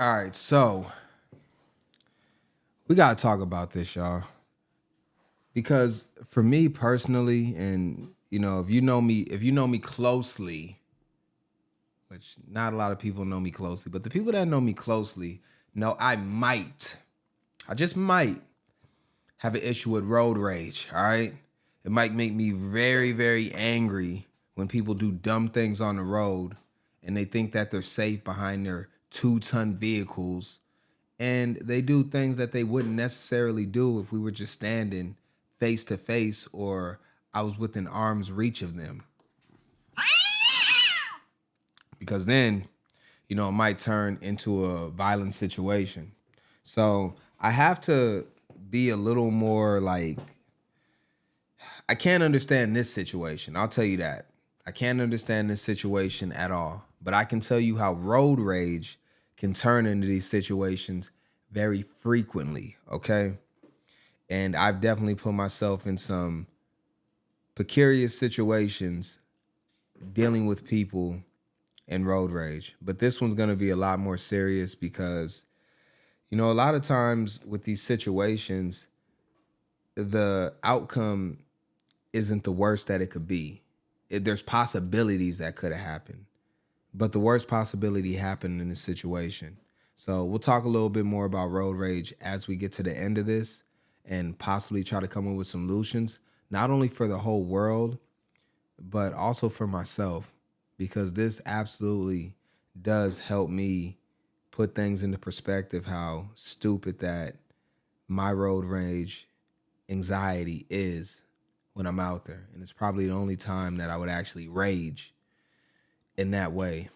All right, so we gotta talk about this, y'all. Because for me personally, and if you know me closely, which not a lot of people know me closely, but the people that know me closely know I just might have an issue with road rage. All right. It might make me very, very angry when people do dumb things on the road and they think that they're safe behind their 2-ton vehicles, and they do things that they wouldn't necessarily do if we were just standing face to face or I was within arm's reach of them. Because then, it might turn into a violent situation. So I have to be a little more like, I can't understand this situation. I'll tell you that. I can't understand this situation at all. But I can tell you how road rage can turn into these situations very frequently, okay? And I've definitely put myself in some precarious situations dealing with people and road rage. But this one's going to be a lot more serious because, a lot of times with these situations, the outcome isn't the worst that it could be. There's possibilities that could have happened, but the worst possibility happened in this situation. So we'll talk a little bit more about road rage as we get to the end of this and possibly try to come up with some solutions, not only for the whole world, but also for myself, because this absolutely does help me put things into perspective how stupid that my road rage anxiety is when I'm out there. And it's probably the only time that I would actually rage in that way.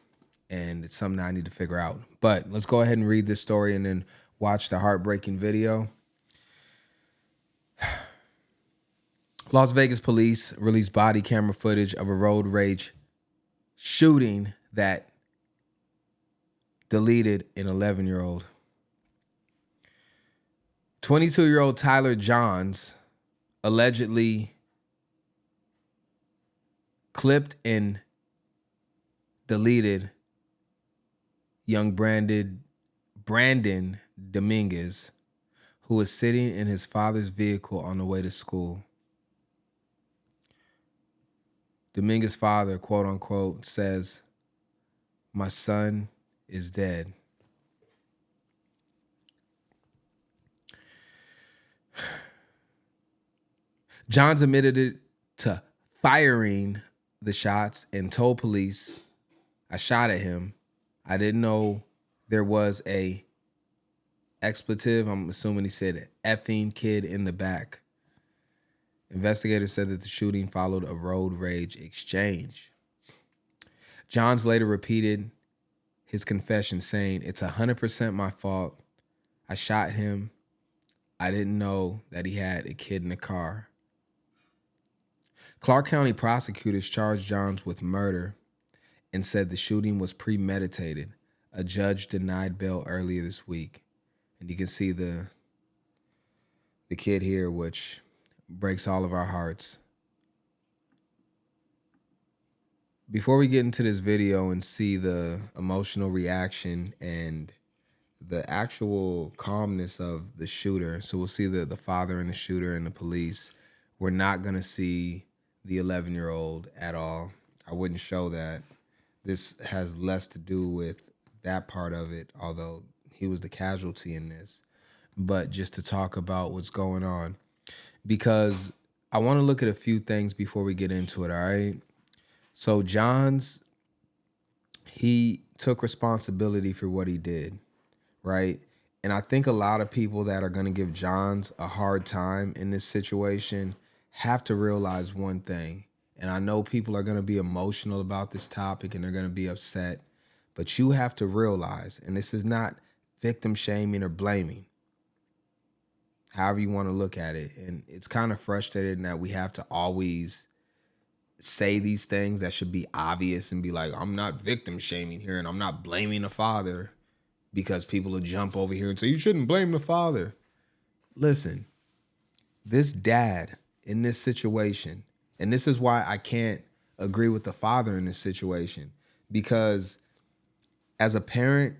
And it's something I need to figure out. But let's go ahead and read this story and then watch the heartbreaking video. Las Vegas police released body camera footage of a road rage shooting that deleted an 11-year-old. 22-year-old Tyler Johns allegedly clipped and deleted young Brandon Dominguez, who was sitting in his father's vehicle on the way to school. Dominguez's father, quote unquote, says, "My son is dead." Johns admitted it to firing the shots and told police, "I shot at him. I didn't know there was a expletive." I'm assuming he said effing kid in the back. Investigators said that the shooting followed a road rage exchange. Johns later repeated his confession, saying, "It's 100% my fault. I shot him. I didn't know that he had a kid in the car." Clark County prosecutors charged Johns with murder and said the shooting was premeditated. A judge denied bail earlier this week. And you can see the kid here, which breaks all of our hearts. Before we get into this video and see the emotional reaction and the actual calmness of the shooter, so we'll see the father and the shooter and the police, we're not going to see the 11-year-old at all. I wouldn't show that. This has less to do with that part of it, although he was the casualty in this. But just to talk about what's going on, because I want to look at a few things before we get into it, all right? So Johns, he took responsibility for what he did, right? And I think a lot of people that are going to give Johns a hard time in this situation have to realize one thing. And I know people are going to be emotional about this topic and they're going to be upset, but you have to realize, and this is not victim shaming or blaming, however you want to look at it. And it's kind of frustrating that we have to always say these things that should be obvious and be like, I'm not victim shaming here and I'm not blaming the father, because people will jump over here and say, you shouldn't blame the father. Listen, this dad in this situation, and this is why I can't agree with the father in this situation, because as a parent,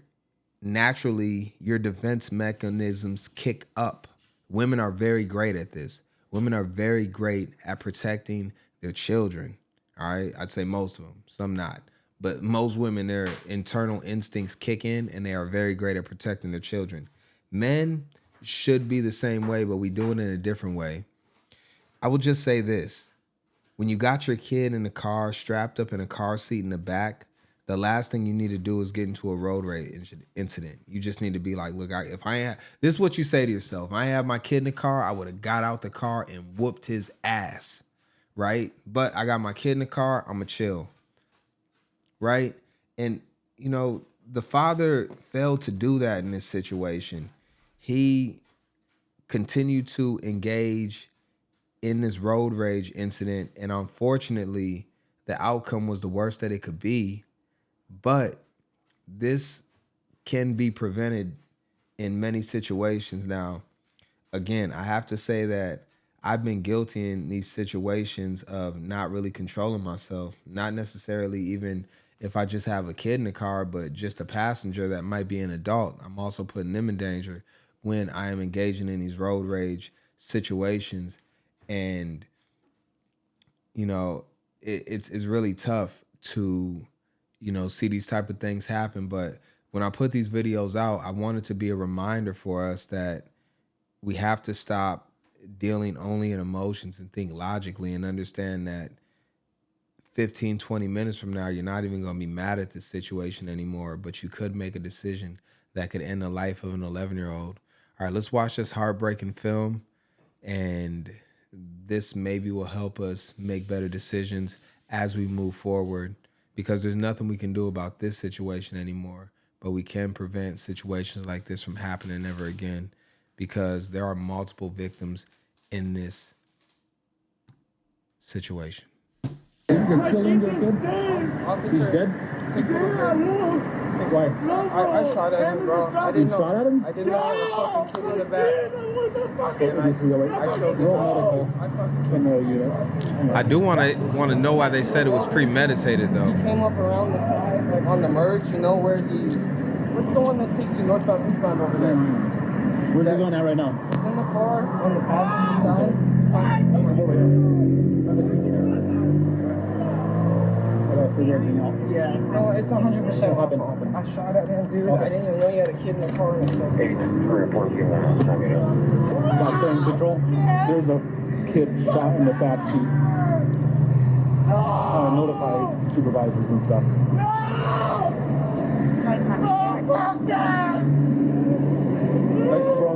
naturally your defense mechanisms kick up. Women are very great at this. Women are very great at protecting their children. All right, I'd say most of them, some not. But most women, their internal instincts kick in and they are very great at protecting their children. Men should be the same way, but we do it in a different way. I will just say this. When you got your kid in the car, strapped up in a car seat in the back, the last thing you need to do is get into a road rage incident. You just need to be like, look, this is what you say to yourself. If I have my kid in the car, I would have got out the car and whooped his ass, right? But I got my kid in the car, I'm going to chill, right? And, you know, the father failed to do that in this situation. He continued to engage in this road rage incident, and unfortunately, the outcome was the worst that it could be. But this can be prevented in many situations. Now, again, I have to say that I've been guilty in these situations of not really controlling myself, not necessarily even if I just have a kid in the car, but just a passenger that might be an adult. I'm also putting them in danger when I am engaging in these road rage situations. And, you know, it's really tough to, you know, see these type of things happen. But when I put these videos out, I want it to be a reminder for us that we have to stop dealing only in emotions and think logically and understand that 15, 20 minutes from now, you're not even going to be mad at the situation anymore, but you could make a decision that could end the life of an 11-year-old. All right, let's watch this heartbreaking film, and this maybe will help us make better decisions as we move forward, because there's nothing we can do about this situation anymore, but we can prevent situations like this from happening ever again, because there are multiple victims in this situation. You're killing your kid? Officer, he's dead? Why? I shot at him, bro. I didn't know. Shot at him? I didn't know I was fucking kid in the back. And I showed him. I fucking Can't know you. I do want to know why they said it was premeditated, though. came up around the side, like on the merge, you know, where the... What's the one that takes you northbound, eastbound over there? Where's he going at right now? It's in the car, on the passenger side. It's on... Yeah, no, it's 100% happened. I shot at him, dude. Okay. I didn't even know he had a kid in the car. Not staying in control. There's a kid shot in the back seat. Notify supervisors and stuff. Thank you, bro.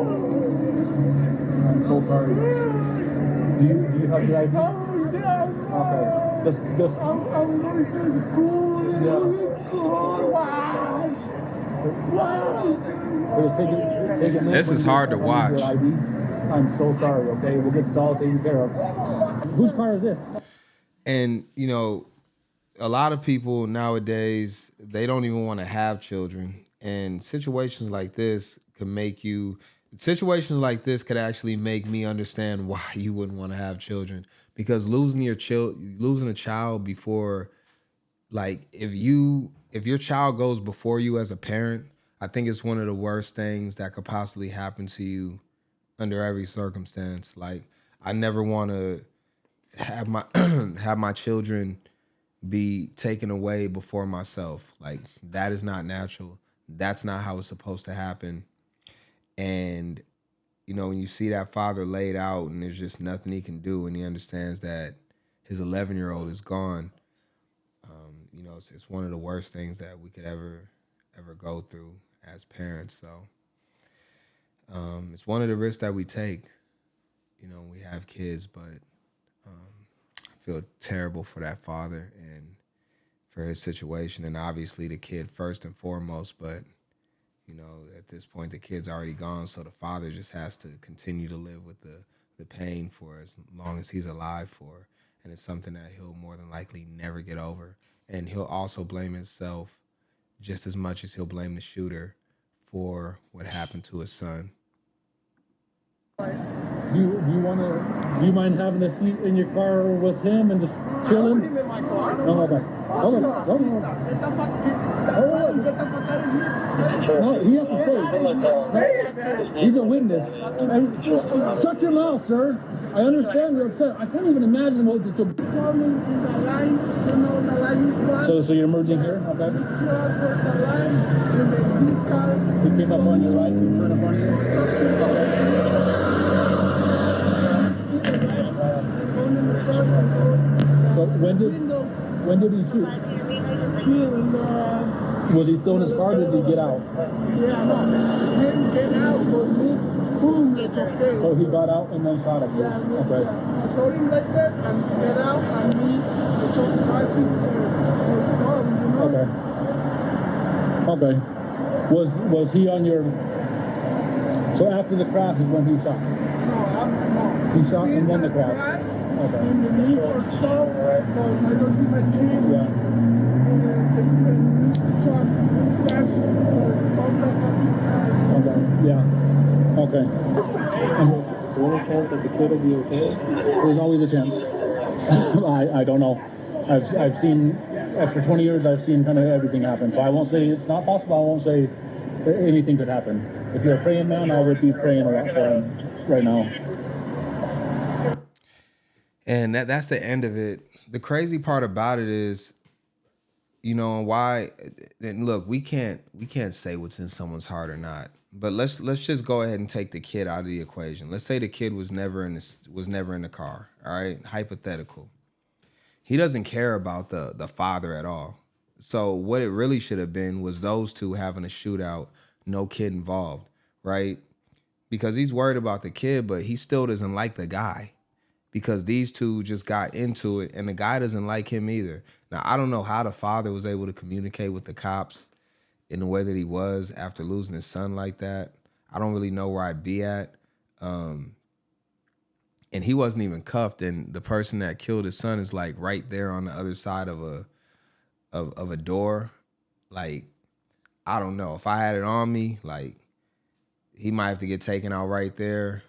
I'm so sorry. Do you have the ID? Okay. Just This is hard to watch. I'm so sorry, okay? We'll get this all taken care of. Whose car is this? And, you know, a lot of people nowadays, they don't even want to have children. And situations like this could actually make me understand why you wouldn't want to have children. Because losing a child before, like, if your child goes before you as a parent, I think it's one of the worst things that could possibly happen to you under every circumstance. Like, I never want to have my children be taken away before myself. Like, that is not natural. That's not how it's supposed to happen. And, you know, when you see that father laid out and there's just nothing he can do, and he understands that his 11-year-old is gone, you know, it's one of the worst things that we could ever go through as parents. So it's one of the risks that we take, you know, when we have kids. But I feel terrible for that father and for his situation, and obviously the kid first and foremost. But, you know, at this point, the kid's already gone, so the father just has to continue to live with the pain for as long as he's alive for. And it's something that he'll more than likely never get over. And he'll also blame himself just as much as he'll blame the shooter for what happened to his son. Do you mind having a seat in your car with him and just chilling? Put him in my car. No, okay. Get the fuck out of here. No, He has to stay. He's a witness. And shut your mouth, sir. I understand you're upset. I can't even imagine what this. Coming in the line, you know the line is one. So you're merging here, okay? The line, and then this car. He came up on your right, he turned up on you. So when did he shoot? Here in the. Was he still in his car? Or did he get out? Yeah, no. Didn't get out, but me. Boom, it's okay. So he got out and then shot at you? Yeah, okay. Yeah. I saw him like that and get out and me, the truck crashing for stop, you know? Okay. Was he on your... So after the crash is when he shot? No, after no. He shot and then the crash? Okay. In the need for stop because I don't see my kid. Yeah. And then the truck crashed for stop the fucking car. Okay, yeah. Okay. Is there any chance that the kid will be okay? There's always a chance. I don't know. I've seen, after 20 years, I've seen kind of everything happen. So I won't say it's not possible. I won't say anything could happen. If you're a praying man, I would be praying a lot for him right now. And that's the end of it. The crazy part about it is, you know, why, and look, we can't say what's in someone's heart or not. But let's just go ahead and take the kid out of the equation. Let's say the kid was never in the car. All right, hypothetical. He doesn't care about the father at all. So what it really should have been was those two having a shootout, no kid involved, right? Because he's worried about the kid, but he still doesn't like the guy because these two just got into it, and the guy doesn't like him either. Now I don't know how the father was able to communicate with the cops in the way that he was after losing his son like that. I don't really know where I'd be at. And he wasn't even cuffed, and the person that killed his son is like right there on the other side of a door. Like, I don't know. If I had it on me, like, he might have to get taken out right there.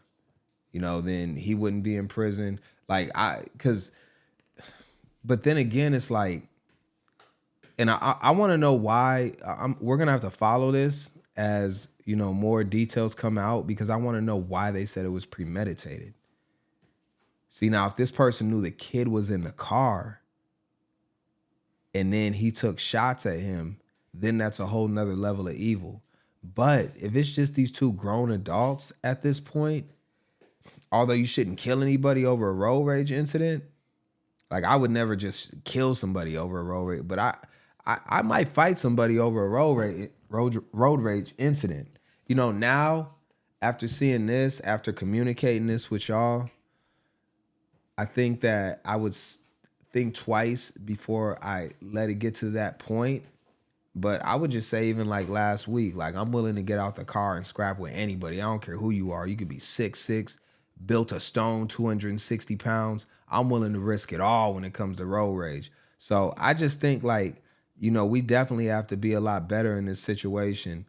You know, then he wouldn't be in prison. Like, but then again, it's like, and I want to know why. We're going to have to follow this as, you know, more details come out, because I want to know why they said it was premeditated. See, now, if this person knew the kid was in the car and then he took shots at him, then that's a whole nother level of evil. But if it's just these two grown adults at this point, although you shouldn't kill anybody over a road rage incident, like, I would never just kill somebody over a road rage, but I might fight somebody over a road rage incident. You know, now, after seeing this, after communicating this with y'all, I think that I would think twice before I let it get to that point. But I would just say, even like last week, like, I'm willing to get out the car and scrap with anybody. I don't care who you are. You could be 6'6", built a stone, 260 pounds. I'm willing to risk it all when it comes to road rage. So I just think, like, you know, we definitely have to be a lot better in this situation,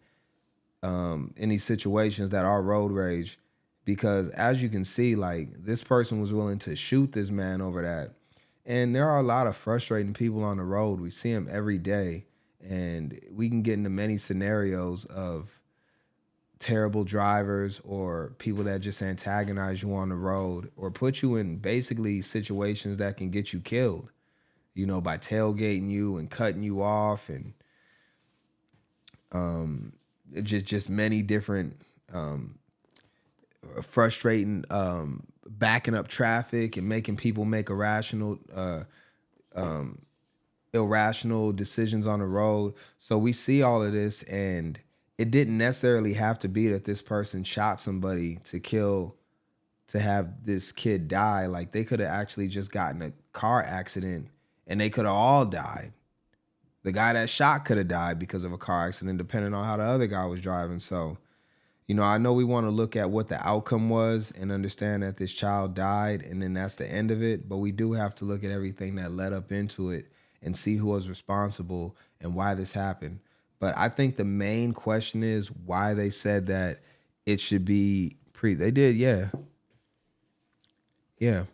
in these situations that are road rage, because as you can see, like, this person was willing to shoot this man over that. And there are a lot of frustrating people on the road. We see them every day, and we can get into many scenarios of terrible drivers or people that just antagonize you on the road or put you in basically situations that can get you killed, you know, by tailgating you and cutting you off, and just many different frustrating backing up traffic and making people make irrational decisions on the road. So we see all of this, and it didn't necessarily have to be that this person shot somebody to have this kid die. Like, they could have actually just gotten a car accident and they could have all died. The guy that shot could have died because of a car accident, depending on how the other guy was driving. So, you know, I know we want to look at what the outcome was and understand that this child died and then that's the end of it. But we do have to look at everything that led up into it and see who was responsible and why this happened. But I think the main question is why they said that it should be they did, yeah. Yeah.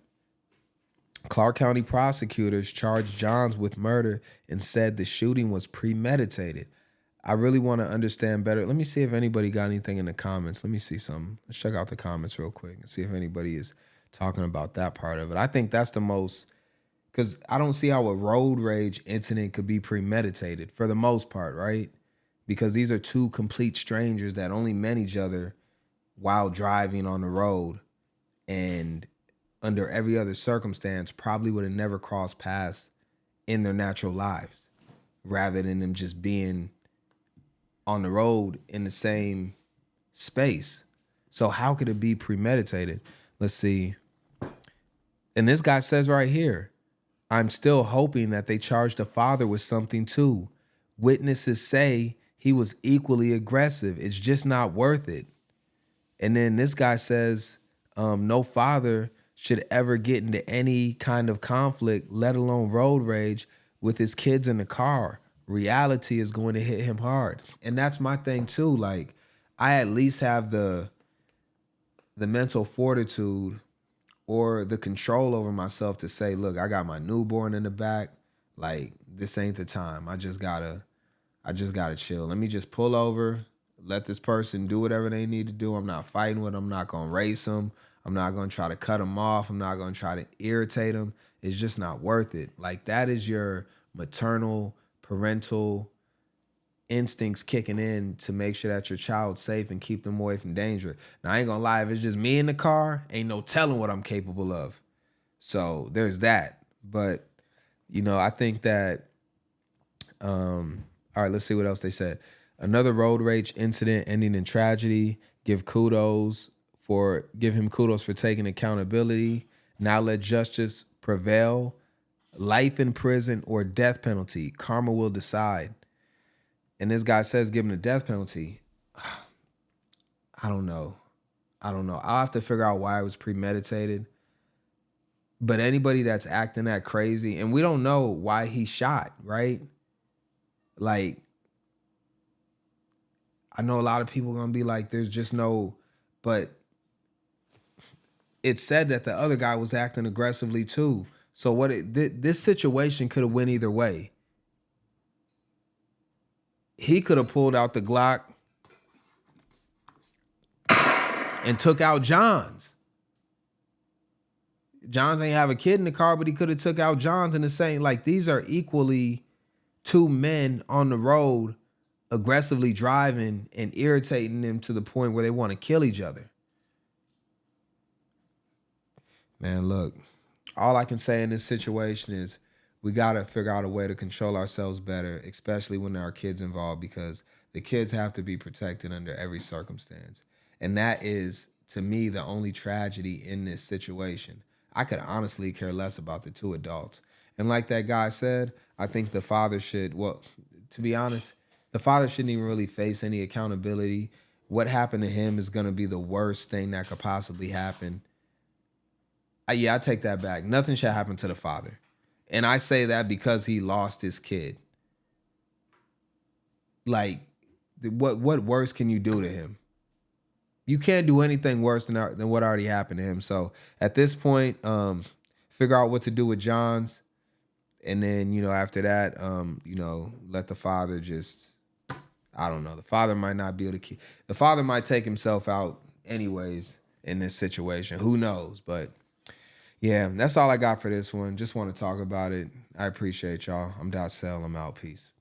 Clark County prosecutors charged Johns with murder and said the shooting was premeditated. I really want to understand better. Let me see if anybody got anything in the comments. Let me see something. Let's check out the comments real quick and see if anybody is talking about that part of it. I think that's the most, because I don't see how a road rage incident could be premeditated for the most part, right? Because these are two complete strangers that only met each other while driving on the road, and under every other circumstance probably would have never crossed paths in their natural lives, rather than them just being on the road in the same space. So how could it be premeditated? Let's see. And this guy says right here, I'm still hoping that they charge the father with something too. Witnesses say he was equally aggressive. It's just not worth it. And then this guy says, no father should ever get into any kind of conflict, let alone road rage, with his kids in the car. Reality is going to hit him hard. And that's my thing too. Like, I at least have the mental fortitude or the control over myself to say, look, I got my newborn in the back. Like, this ain't the time. I just gotta chill. Let me just pull over, let this person do whatever they need to do. I'm not fighting with them. I'm not gonna race them. I'm not gonna try to cut them off. I'm not gonna try to irritate them. It's just not worth it. Like, that is your maternal, parental instincts kicking in to make sure that your child's safe and keep them away from danger. Now, I ain't gonna lie, if it's just me in the car, ain't no telling what I'm capable of. So there's that. But, I think that, all right, let's see what else they said. Another road rage incident ending in tragedy. Give him kudos for taking accountability. Now let justice prevail. Life in prison or death penalty. Karma will decide. And this guy says give him the death penalty. I don't know. I'll have to figure out why it was premeditated. But anybody that's acting that crazy, and we don't know why he shot, right? Like, I know a lot of people are going to be like, there's just no, but it said that the other guy was acting aggressively too. So this situation could have went either way. He could have pulled out the Glock and took out Johns. Johns ain't have a kid in the car, but he could have took out Johns in the same. Like, these are equally two men on the road aggressively driving and irritating them to the point where they want to kill each other. Man, look, all I can say in this situation is we got to figure out a way to control ourselves better, especially when there are kids involved, because the kids have to be protected under every circumstance. And that is, to me, the only tragedy in this situation. I could honestly care less about the two adults. And like that guy said, I think the father should, well, to be honest, the father shouldn't even really face any accountability. What happened to him is going to be the worst thing that could possibly happen. I take that back. Nothing should happen to the father. And I say that because he lost his kid. Like, what worse can you do to him? You can't do anything worse than what already happened to him. So at this point, figure out what to do with Johns. And then, after that, let the father just, I don't know. The father might not be able to keep, the father might take himself out anyways in this situation. Who knows? But yeah, that's all I got for this one. Just want to talk about it. I appreciate y'all. I'm Dot Cell. I'm out. Peace.